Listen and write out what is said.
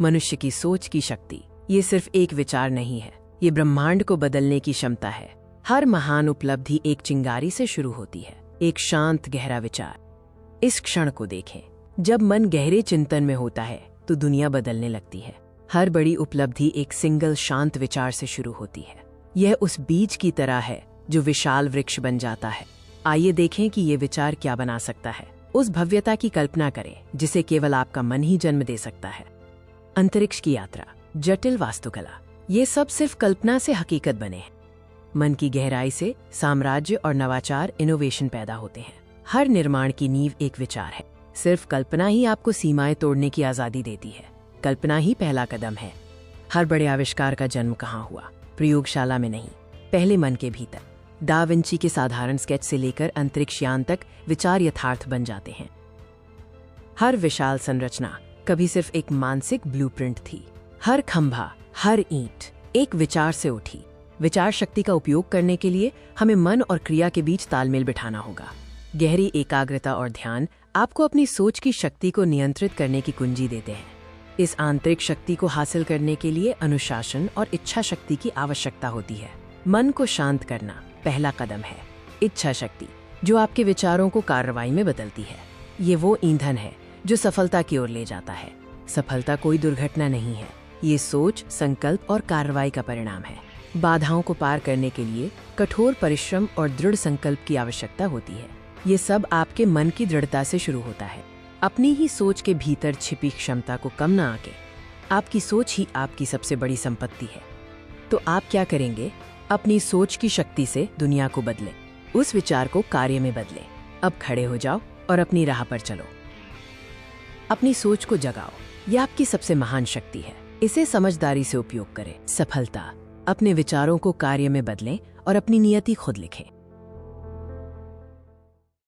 मनुष्य की सोच की शक्ति ये सिर्फ एक विचार नहीं है, ये ब्रह्मांड को बदलने की क्षमता है। हर महान उपलब्धि एक चिंगारी से शुरू होती है, एक शांत गहरा विचार। इस क्षण को देखें, जब मन गहरे चिंतन में होता है तो दुनिया बदलने लगती है। हर बड़ी उपलब्धि एक सिंगल शांत विचार से शुरू होती है। यह उस बीज की तरह है जो विशाल वृक्ष बन जाता है। आइए देखें कि ये विचार क्या बना सकता है। उस भव्यता की कल्पना करें जिसे केवल आपका मन ही जन्म दे सकता है। अंतरिक्ष की यात्रा, जटिल वास्तुकला, ये सब सिर्फ कल्पना से हकीकत बने हैं। मन की गहराई से साम्राज्य और नवाचार, इनोवेशन पैदा होते हैं। हर निर्माण की नींव एक विचार है। सिर्फ कल्पना ही आपको सीमाएं तोड़ने की आजादी देती है। कल्पना ही पहला कदम है। हर बड़े आविष्कार का जन्म कहाँ हुआ? प्रयोगशाला में नहीं, पहले मन के भीतर। दा विंची के साधारण स्केच से लेकर अंतरिक्ष यान तक विचार यथार्थ बन जाते हैं। हर विशाल संरचना कभी सिर्फ एक मानसिक ब्लूप्रिंट थी। हर खंभा, हर ईंट एक विचार से उठी। विचार शक्ति का उपयोग करने के लिए हमें मन और क्रिया के बीच तालमेल बिठाना होगा। गहरी एकाग्रता और ध्यान आपको अपनी सोच की शक्ति को नियंत्रित करने की कुंजी देते हैं। इस आंतरिक शक्ति को हासिल करने के लिए अनुशासन और इच्छा शक्ति की आवश्यकता होती है। मन को शांत करना पहला कदम है। इच्छा शक्ति जो आपके विचारों को कार्रवाई में बदलती है, ये वो ईंधन है जो सफलता की ओर ले जाता है। सफलता कोई दुर्घटना नहीं है, ये सोच, संकल्प और कार्रवाई का परिणाम है। बाधाओं को पार करने के लिए कठोर परिश्रम और दृढ़ संकल्प की आवश्यकता होती है। ये सब आपके मन की दृढ़ता से शुरू होता है। अपनी ही सोच के भीतर छिपी क्षमता को कम ना आके, आपकी सोच ही आपकी सबसे बड़ी संपत्ति है। तो आप क्या करेंगे? अपनी सोच की शक्ति से दुनिया को बदलें, उस विचार को कार्य में बदलें। अब खड़े हो जाओ और अपनी राह पर चलो। अपनी सोच को जगाओ, यह आपकी सबसे महान शक्ति है। इसे समझदारी से उपयोग करें। सफलता, अपने विचारों को कार्य में बदलें और अपनी नियति खुद लिखें।